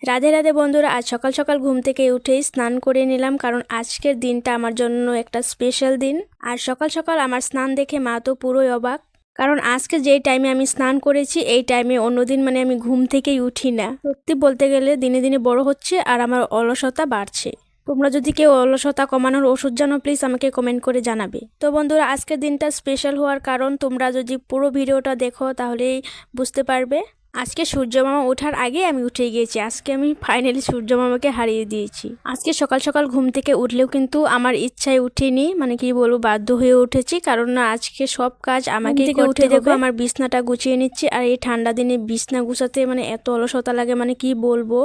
রাধে রাধে বন্ধুরা, আজ সকাল সকাল ঘুম থেকে উঠেই স্নান করে নিলাম, কারণ আজকের দিনটা আমার জন্য একটা স্পেশাল দিন। আর সকাল সকাল আমার স্নান দেখে মা তো পুরোই অবাক, কারণ আজকে যেই টাইমে আমি স্নান করেছি এই টাইমে অন্যদিন আমি ঘুম থেকেই উঠি না। সত্যি বলতে গেলে দিনে দিনে বড় হচ্ছে আর আমার অলসতা বাড়ছে। তোমরা যদি কেউ অলসতা কমানোর ওষুধ জানো, প্লিজ আমাকে কমেন্ট করে জানাবে। তো বন্ধুরা, আজকের দিনটা স্পেশাল হওয়ার কারণ তোমরা যদি পুরো ভিডিওটা দেখো তাহলেই বুঝতে পারবে। আজকে সূর্য মামা ওঠার আগে আমি উঠে গিয়েছি। আজকে আমি ফাইনালি সূর্য মামাকে হারিয়ে দিয়েছি। আজকে সকাল সকাল ঘুম থেকে উঠলেও কিন্তু আমার ইচ্ছায় উঠিনি, কি বলবো, বাধ্য হয়ে উঠেছি, কারণ না আজকে সব কাজ আমাকে করতে হবে। উঠে দেখো আমার বিছনাটা গুছিয়ে নিচ্ছি, আর এই ঠান্ডা দিনে বিছনা গুছাতে এত অলসতা লাগে, কি বলবো,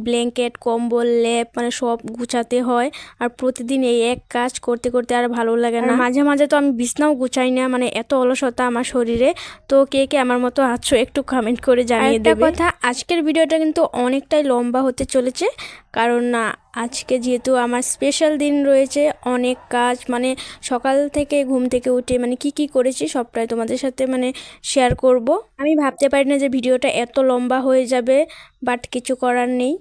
ব্ল্যাঙ্কেট, কম্বল, লেপ সব গুছাতে হয়। আর প্রতিদিন এই এক কাজ করতে করতে আর ভালো লাগে না। মাঝে মাঝে তো আমি বিছনাও গুছাই না, এত অলসতা আমার শরীরে। তো কে কে আমার মতো আছো একটু কমেন্ট করে জানিয়ে দেবে। কথা, আজকের ভিডিওটা কিন্তু অনেকটাই লম্বা হতে চলেছে, কারণ না আজকে যেহেতু আমার স্পেশাল দিন রয়েছে, অনেক কাজ সকাল থেকে ঘুম থেকে উঠে কি কি করেছি সবটাই তোমাদের সাথে শেয়ার করব। আমি ভাবতে পারি না যে ভিডিওটা এত লম্বা হয়ে যাবে, বাট কিছু করার নেই।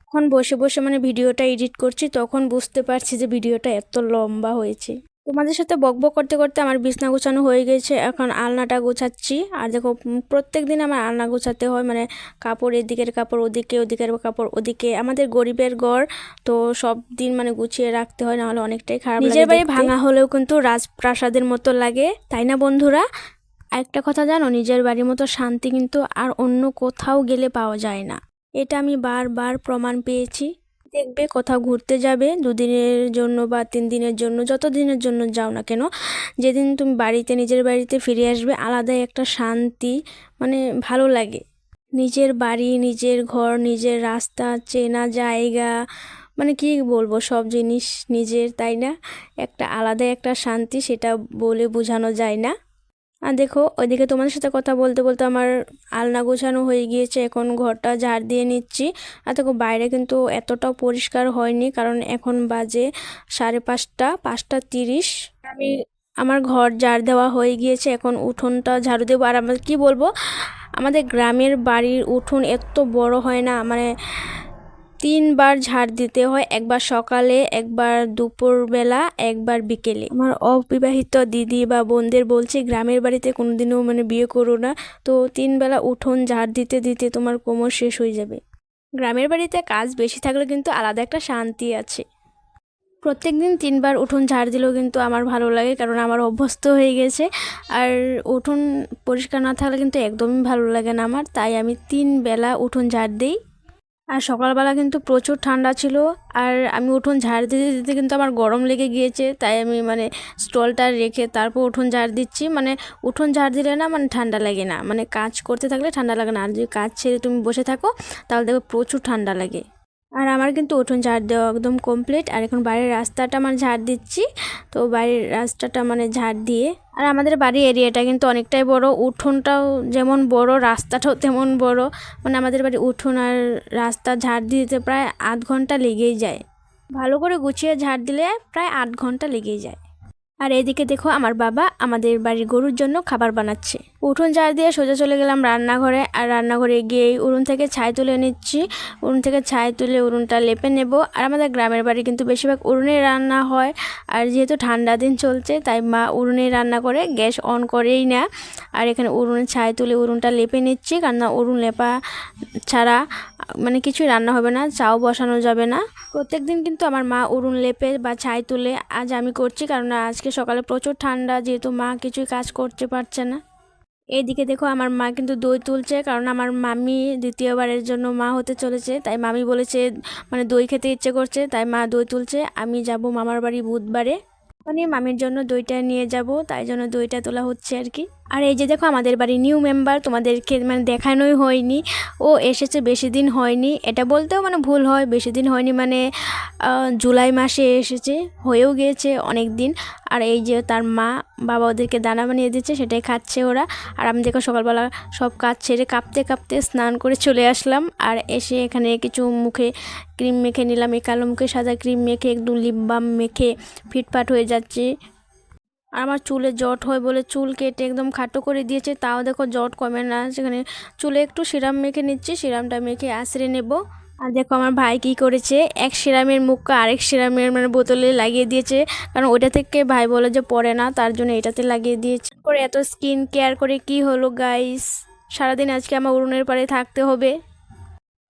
এখন বসে বসে ভিডিওটা এডিট করছি, তখন বুঝতে পারছি যে ভিডিওটা এত লম্বা হয়েছে। তোমাদের সাথে বকবক করতে করতে আমার বিছনা গোছানো হয়ে গেছে, এখন আলনাটা গোছাচ্ছি। আর দেখো, প্রত্যেক দিন আমার আলনা গোছাতে হয়, কাপড় এদিকের কাপড় ওদিকে, ওদিকের কাপড় ওদিকে। আমাদের গরিবের ঘর, তো সব দিন গুছিয়ে রাখতে হয়, নাহলে অনেকটাই খারাপ লাগে। নিজের বাড়ি ভাঙা হলেও কিন্তু রাজপ্রাসাদের মতো লাগে, তাই না বন্ধুরা? আরেকটা কথা জানো, নিজের বাড়ির মতো শান্তি কিন্তু আর অন্য কোথাও গেলে পাওয়া যায় না। এটা আমি বারবার প্রমাণ পেয়েছি। দেখবে, কোথাও ঘুরতে যাবে 2 দিনের জন্য বা 3 দিনের জন্য, যত দিনের জন্য যাও না কেন, যেদিন তুমি নিজের বাড়িতে ফিরে আসবে, আলাদাই একটা শান্তি, ভালো লাগে। নিজের বাড়ি, নিজের ঘর, নিজের রাস্তা, চেনা জায়গা, কি বলবো, সব জিনিস নিজের, তাই না? একটা আলাদাই একটা শান্তি, সেটা বলে বোঝানো যায় না। আর দেখো, ওইদিকে তোমাদের সাথে কথা বলতে বলতে আমার আলনা গোছানো হয়ে গিয়েছে, এখন ঘরটা ঝাড় দিয়ে নিচ্ছি। আর দেখো, বাইরে কিন্তু এতটাও পরিষ্কার হয়নি, কারণ এখন বাজে 5:30, 5:30। আমার ঘর ঝাড় দেওয়া হয়ে গিয়েছে, এখন উঠোনটা ঝাড়ু দেবো। আর আমরা কি বলবো, আমাদের গ্রামের বাড়ির উঠোন এত বড় হয় না, 3বার ঝাড় দিতে হয়, একবার সকালে, একবার দুপুরবেলা, একবার বিকেলে। আমার অবিবাহিত দিদি বা বোনদের বলছি, গ্রামের বাড়িতে কোনোদিনও বিয়ে করো না, তো 3 বেলা উঠোন ঝাড় দিতে দিতে তোমার কোমর শেষ হয়ে যাবে। গ্রামের বাড়িতে কাজ বেশি থাকলে কিন্তু আলাদা একটা শান্তি আছে। প্রত্যেক দিন 3বার উঠোন ঝাড় দিলেও কিন্তু আমার ভালো লাগে, কারণ আমার অভ্যস্ত হয়ে গেছে। আর উঠোন পরিষ্কার না থাকলে কিন্তু একদমই ভালো লাগে না আমার, তাই আমি 3 বেলা উঠোন ঝাড় দিই। আর সকালবেলা কিন্তু প্রচুর ঠান্ডা ছিল, আর আমি উঠোন ঝাড় দিতে দিতে কিন্তু আমার গরম লেগে গিয়েছে, তাই আমি স্টলটা রেখে তারপর উঠোন ঝাড় দিচ্ছি। উঠোন ঝাড় দিলে না ঠান্ডা লাগে না, কাজ করতে থাকলে ঠান্ডা লাগে না, আর যদি কাজ ছেড়ে তুমি বসে থাকো তাহলে দেখো প্রচুর ঠান্ডা লাগে। আর আমার কিন্তু উঠোন ঝাড় দেওয়া একদম কমপ্লিট, আর এখন বাইরের রাস্তাটা ঝাড় দিচ্ছি। তো বাইরের রাস্তাটা ঝাড় দিয়ে, আর আমাদের বাড়ির এরিয়াটা কিন্তু অনেকটাই বড়, উঠোনটাও যেমন বড়, রাস্তাটাও তেমন বড়। আমাদের বাড়ির উঠোন আর রাস্তা ঝাড় দিতে প্রায় 8 ঘন্টা লেগেই যায়। ভালো করে গুছিয়ে ঝাড় দিলে প্রায় 8 ঘন্টা লেগেই যায়। আর এদিকে দেখো, আমার বাবা আমাদের বাড়ির গরুর জন্য খাবার বানাচ্ছে। উঠোন ঝাড় দিয়ে সোজা চলে গেলাম রান্নাঘরে, আর রান্নাঘরে গিয়েই উনুন থেকে ছাই তুলে নিচ্ছি। উনুন থেকে ছাই তুলে উনুনটা লেপে নেব। আর আমাদের গ্রামের বাড়ি কিন্তু বেশিরভাগ উনুনে রান্না হয়, আর যেহেতু ঠান্ডা দিন চলছে তাই মা উনুনে রান্না করে, গ্যাস অন করেই না। আর এখানে উনুনে ছাই তুলে উনুনটা লেপে নিচ্ছি, কারণ না উনুন লেপা ছাড়া কিছুই রান্না হবে না, চাও বসানো যাবে না। প্রত্যেক দিন কিন্তু আমার মা উনুন লেপে বা ছাই তুলে, আজ আমি করছি, কারণ আজকে সকালে প্রচুর ঠান্ডা, যেহেতু মা কিছুই কাজ করতে পারছে না। এইদিকে দেখো, আমার মা কিন্তু দই তুলছে, কারণ আমার মামি দ্বিতীয়বারের জন্য মা হতে চলেছে, তাই মামি বলেছে দই খেতে ইচ্ছে করছে, তাই মা দই তুলছে। আমি যাব মামার বাড়ি বুধবারে, মামির জন্য দইটা নিয়ে যাব, তাই জন্য দইটা তোলা হচ্ছে আর কি। আর এই যে দেখো, আমাদের বাড়ি নিউ মেম্বার, তোমাদেরকে দেখানোই হয়নি। ও এসেছে বেশি দিন হয়নি, এটা বলতেও ভুল হয়, বেশি দিন হয়নি, জুলাই মাসে এসেছে, হয়েও গিয়েছে অনেক দিন। আর এই যে তার মা বাবা ওদেরকে দানা বানিয়ে দিচ্ছে, সেটাই খাচ্ছে ওরা। আর আমি দেখো সকালবেলা সব কাজ ছেড়ে কাঁপতে কাঁপতে স্নান করে চলে আসলাম, আর এসে এখানে কিছু মুখে ক্রিম মেখে নিলাম। এই কালো মুখে সাদা ক্রিম মেখে একদম লিপ বাম মেখে ফিটফাট হয়ে যাচ্ছে। আর আমার চুলে জট হয় বলে চুল কেটে একদম খাটো করে দিয়েছে, তাও দেখো জট কমে না। সেখানে চুলে একটু সিরাম মেখে নিচ্ছি, সিরামটা মেখে আঁচড়ে নেব। আর দেখো আমার ভাই কি করেছে, এক সিরামের মুখটা আরেক সিরামের মানে বোতলে লাগিয়ে দিয়েছে, কারণ ওইটা থেকে ভাই বলে যে পড়ে না, তার জন্য এটাতে লাগিয়ে দিয়েছে। করে এত স্কিন কেয়ার করে কি হলো গাইস, সারাদিন আজকে আমার উনুনের পাড়ে থাকতে হবে।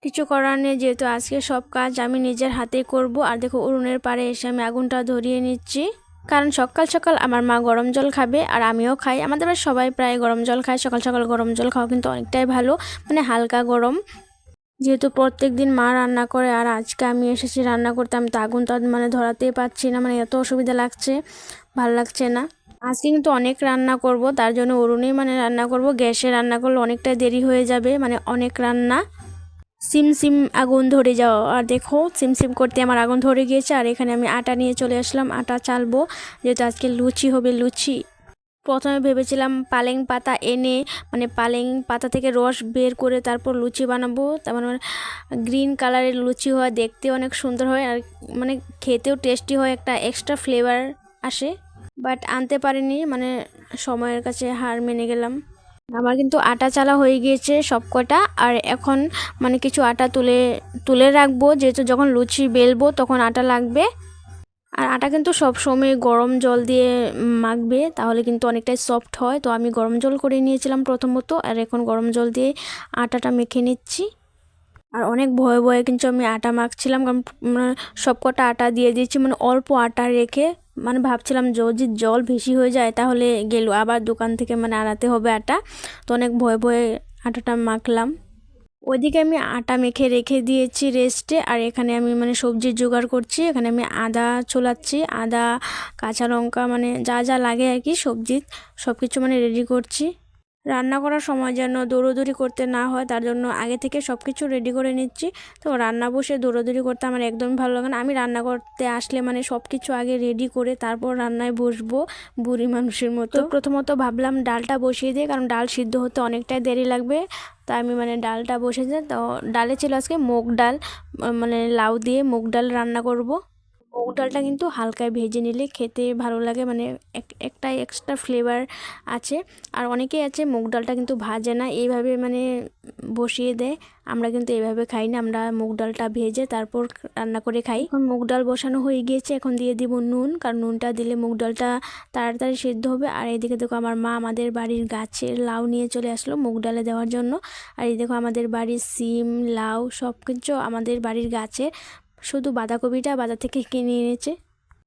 কিছু করার নেই, যেহেতু আজকে সব কাজ আমি নিজের হাতেই করব। আর দেখো উনুনের পাড়ে এসে আমি আগুনটা ধরিয়ে নিচ্ছি, কারণ সকাল সকাল আমার মা গরম জল খাবে আর আমিও খাই। আমাদের বাড়ির সবাই প্রায় গরম জল খায়, সকাল সকাল গরম জল খাওয়া কিন্তু অনেকটাই ভালো, মানে হালকা গরম। যেহেতু প্রত্যেক দিন মা রান্না করে আর আজকে আমি এসেছি রান্না করতে, আমি তো আগুন তো মানে ধরাতেই পারছি না, মানে এত অসুবিধা লাগছে, ভাল লাগছে না। আজকে কিন্তু অনেক রান্না করব, তার জন্য উনুনেই মানে রান্না করব। গ্যাসে রান্না করলে অনেকটা দেরি হয়ে যাবে, মানে অনেক রান্না। সিম সিম আগুন ধরে যাও, আর দেখো সিম সিম করতে আমার আগুন ধরে গিয়েছে। আর এখানে আমি আটা নিয়ে চলে আসলাম, আটা চালবো, যেহেতু আজকে লুচি হবে। লুচি প্রথমে ভেবেছিলাম পালেং পাতা এনে, মানে পালেং পাতা থেকে রস বের করে তারপর লুচি বানাবো। তার মানে গ্রিন কালারের লুচি হয়, দেখতে অনেক সুন্দর হয় আর মানে খেতেও টেস্টি হয়, একটা এক্সট্রা ফ্লেভার আসে। বাট আনতে পারিনি, মানে সময়ের কাছে হার মেনে গেলাম। আমার কিন্তু আটা চালা হয়ে গিয়েছে সব কটা, আর এখন মানে কিছু আটা তুলে তুলে রাখবো, যেহেতু যখন লুচি বেলবো তখন আটা লাগবে। আর আটা কিন্তু সব সময় গরম জল দিয়ে মাখবে, তাহলে কিন্তু অনেকটাই সফট হয়। তো আমি গরম জল করে নিয়েছিলাম প্রথমত, আর এখন গরম জল দিয়ে আটাটা মেখে নিচ্ছি। আর অনেক ভয়ে ভয়ে কিন্তু আমি আটা মাখছিলাম, কারণ মানে সব কটা আটা দিয়ে দিয়েছি, মানে অল্প আটা রেখে, মানে ভাবছিলাম যদি জল বেশি হয়ে যায় তাহলে গেল, আবার দোকান থেকে মানে আনাতে হবে আটা। তো অনেক ভয়ে ভয়ে আটাটা মাখলাম। ওইদিকে আমি আটা মেখে রেখে দিয়েছি রেস্টে, আর এখানে আমি মানে সবজির জোগাড় করছি। এখানে আমি আদা ছোলাচ্ছি, আদা, কাঁচা লঙ্কা, মানে যা যা লাগে আর কি সবজি, সব কিছু মানে রেডি করছি। রান্না করার সময় যেন দৌড়োদৌড়ি করতে না হয়, তার জন্য আগে থেকে সব কিছু রেডি করে নিচ্ছি। তো রান্না বসে দৌড়োদৌড়ি করতে আমার একদমই ভালো লাগে না। আমি রান্না করতে আসলে মানে সব কিছু আগে রেডি করে তারপর রান্নায় বসবো, বুড়ি মানুষের মতো। প্রথমত ভাবলাম ডালটা বসিয়ে দিই, কারণ ডাল সিদ্ধ হতে অনেকটাই দেরি লাগবে। তাই আমি মানে ডালটা বসেছে। তো ডালে ছিল আজকে মুগ ডাল, মানে লাউ দিয়ে মুগ ডাল রান্না করব। মুগ ডালটা কিন্তু হালকায় ভেজে নিলে খেতে ভালো লাগে, মানে একটা এক্সট্রা ফ্লেভার আছে। আর অনেকেই আছে মুগ ডালটা কিন্তু ভাজে না, এইভাবে মানে বসিয়ে দেয়। আমরা কিন্তু এইভাবে খাই না, আমরা মুগ ডালটা ভেজে তারপর রান্না করে খাই। এখন মুগ ডাল বসানো হয়ে গিয়েছে, এখন দিয়ে দিব নুন, কারণ নুনটা দিলে মুগ ডালটা তাড়াতাড়ি সিদ্ধ হবে। আর এইদিকে দেখো আমার মা আমাদের বাড়ির গাছের লাউ নিয়ে চলে আসলো মুগ ডালে দেওয়ার জন্য। আর এই দেখো আমাদের বাড়ির সিম, লাউ সব কিছু আমাদের বাড়ির গাছে, শুধু বাঁধাকপিটা বাজার থেকে কিনে এনেছে।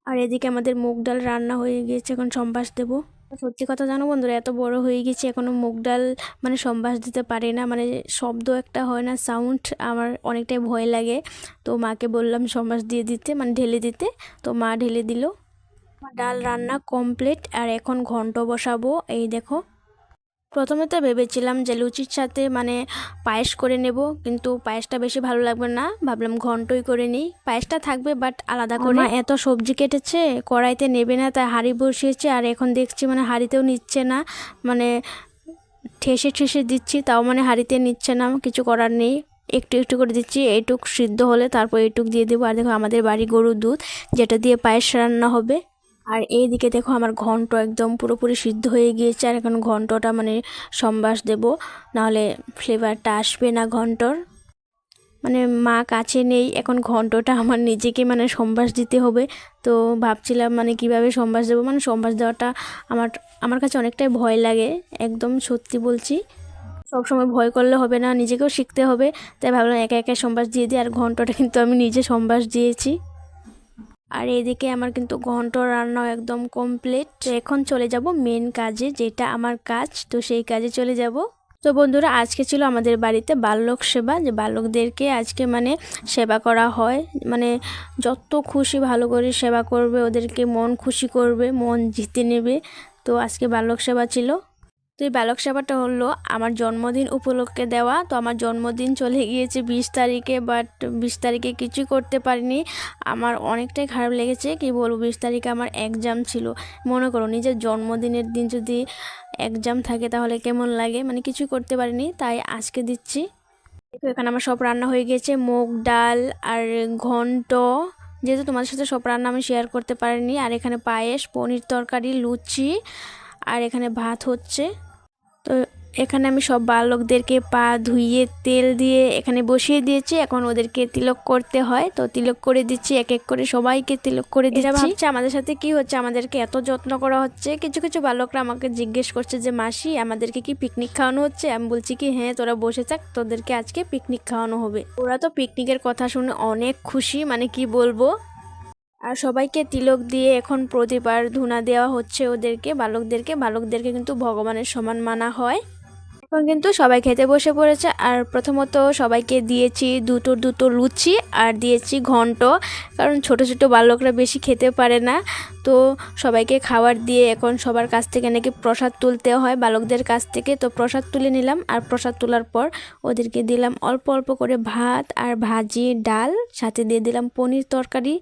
আর এদিকে আমাদের মুগ ডাল রান্না হয়ে গিয়েছে, এখন সম্বাস দেবো। সত্যি কথা জানো বন্ধুরা, এত বড় হয়ে গেছি এখনো মুগ ডাল মানে সম্বাস দিতে পারি না, মানে শব্দ একটা হয় না, সাউন্ড, আমার অনেকটাই ভয় লাগে। তো মাকে বললাম সম্বাস দিয়ে দিতে, মানে ঢেলে দিতে, তো মা ঢেলে দিল। ডাল রান্না কমপ্লিট, আর এখন ঘন্ট বসাবো। এই দেখো, প্রথমে তো ভেবেছিলাম যে লুচির সাথে মানে পায়েস করে নেব, কিন্তু পায়েসটা বেশি ভালো লাগবে না, ভাবলাম ঘন্টই করে নিই, পায়েসটা থাকবে বাট আলাদা করে। মা এত সবজি কেটেছে, কড়াইতে নেবে না, তাই হাঁড়ি বসিয়েছে। আর এখন দেখছি মানে হাঁড়িতেও নিচ্ছে না, মানে ঠেসে ঠেসে দিচ্ছি, তাও মানে হাঁড়িতে নিচ্ছে না, কিছু করার নেই। একটু একটু করে দিচ্ছি, এইটুক সিদ্ধ হলে তারপর এইটুক দিয়ে দেবো। আর দেখো আমাদের বাড়ি গরুর দুধ, যেটা দিয়ে পায়েস রান্না হবে। আর এইদিকে দেখো আমার ঘন্ট একদম পুরোপুরি সিদ্ধ হয়ে গিয়েছে, আর এখন ঘন্টটা মানে সম্বাস দেব, নাহলে ফ্লেভারটা আসবে না ঘন্টর। মানে মা কাছে নেই, এখন ঘন্টটা আমার নিজেকে মানে সম্বাস দিতে হবে। তো ভাবছিলাম মানে কিভাবে সম্বাস দেবো, মানে সম্বাস দেওয়াটা আমার আমার কাছে অনেকটাই ভয় লাগে, একদম সত্যি বলছি। সবসময় ভয় করলে হবে না, নিজেকেও শিখতে হবে। তাই ভাবলাম একা একা সম্বাস দিয়ে দিই, আর ঘন্টটা কিন্তু আমি নিজে সম্বাস দিয়েছি। আর এদিকে আমার কিন্তু ঘন্ট রান্নাও একদম কমপ্লিট। এখন চলে যাব মেন কাজে, যেটা আমার কাজ, তো সেই কাজে চলে যাব। তো বন্ধুরা, আজকে ছিল আমাদের বাড়িতে বাল্যক সেবা, যে বালকদেরকে আজকে মানে সেবা করা হয়, মানে যত খুশি ভালো করে সেবা করবে, ওদেরকে মন খুশি করবে, মন জিতে নেবে। তো আজকে বাল্যক সেবা ছিল। তো এই বালক সেবাটা হলো আমার জন্মদিন উপলক্ষে দেওয়া। তো আমার জন্মদিন চলে গিয়েছে 20 তারিখে, বাট 20 তারিখে কিছুই করতে পারিনি। আমার অনেকটাই খারাপ লেগেছে, কি বলবো, 20 তারিখে আমার এক্সাম ছিল। মনে করো নিজের জন্মদিনের দিন যদি এক্সাম থাকে তাহলে কেমন লাগে, মানে কিছুই করতে পারিনি, তাই আজকে দিচ্ছি। তো এখানে আমার সব রান্না হয়ে গেছে, মুগ ডাল আর ঘন্ট, যেহেতু তোমাদের সাথে সব রান্না আমি শেয়ার করতে পারিনি। আর এখানে পায়েস, পনির তরকারি, লুচি আর এখানে ভাত হচ্ছে। তো এখানে আমি সব বালকদেরকে পা ধুইয়ে তেল দিয়ে এখানে বসিয়ে দিয়েছি। এখন ওদেরকে তিলক করতে হয়, তো তিলক করে দিচ্ছি, এক এক করে সবাইকে তিলক করে দিচ্ছি। ভাবছে আমাদের সাথে কি হচ্ছে, আমাদেরকে এত যত্ন করা হচ্ছে। কিছু কিছু বালকরা আমাকে জিজ্ঞেস করছে যে মাসি আমাদেরকে কি পিকনিক খাওয়ানো হচ্ছে। আমি বলছি কি হ্যাঁ, তোরা বসে থাক, তোদেরকে আজকে পিকনিক খাওয়ানো হবে। ওরা তো পিকনিকের কথা শুনে অনেক খুশি, মানে কি বলবো। আর সবাইকে তিলক দিয়ে এখন প্রতিবার ধুনা দেওয়া হচ্ছে ওদেরকে, বালকদেরকে কিন্তু ভগবানের সমান মানা হয়। এখন কিন্তু সবাই খেতে বসে পড়েছে। আর প্রথমত সবাইকে দিয়েছি দুটো লুচি আর দিয়েছি ঘন্ট, কারণ ছোট ছোট বালকরা বেশি খেতে পারে না। তো সবাইকে খাবার দিয়ে এখন সবার কাছ থেকে নাকি প্রসাদ তুলতে হয়, বালকদের কাছ থেকে। তো প্রসাদ তুলে নিলাম, আর প্রসাদ তোলার পর ওদেরকে দিলাম অল্প অল্প করে ভাত আর ভাজি, ডাল, সাথে দিয়ে দিলাম পনির তরকারি।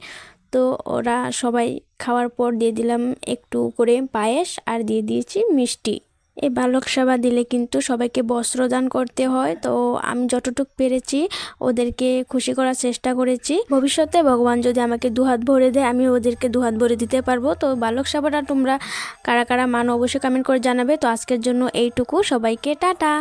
তো ওরা সবাই খাওয়ার পর দিয়ে দিলাম একটু করে পায়েস আর দিয়ে দিয়েছি মিষ্টি। এই বালক সেবা দিলে কিন্তু সবাইকে বস্ত্রদান করতে হয়। তো আমি যতটুকু পেরেছি ওদেরকে খুশি করার চেষ্টা করেছি। ভবিষ্যতে ভগবান যদি আমাকে দুহাত ভরে দেয়, আমি ওদেরকে দুহাত ভরে দিতে পারবো। তো বালক সেবাটা তোমরা কারা কারা মানো অবশ্যই কমেন্ট করে জানাবে। তো আজকের জন্য এইটুকু, সবাইকে টাটা।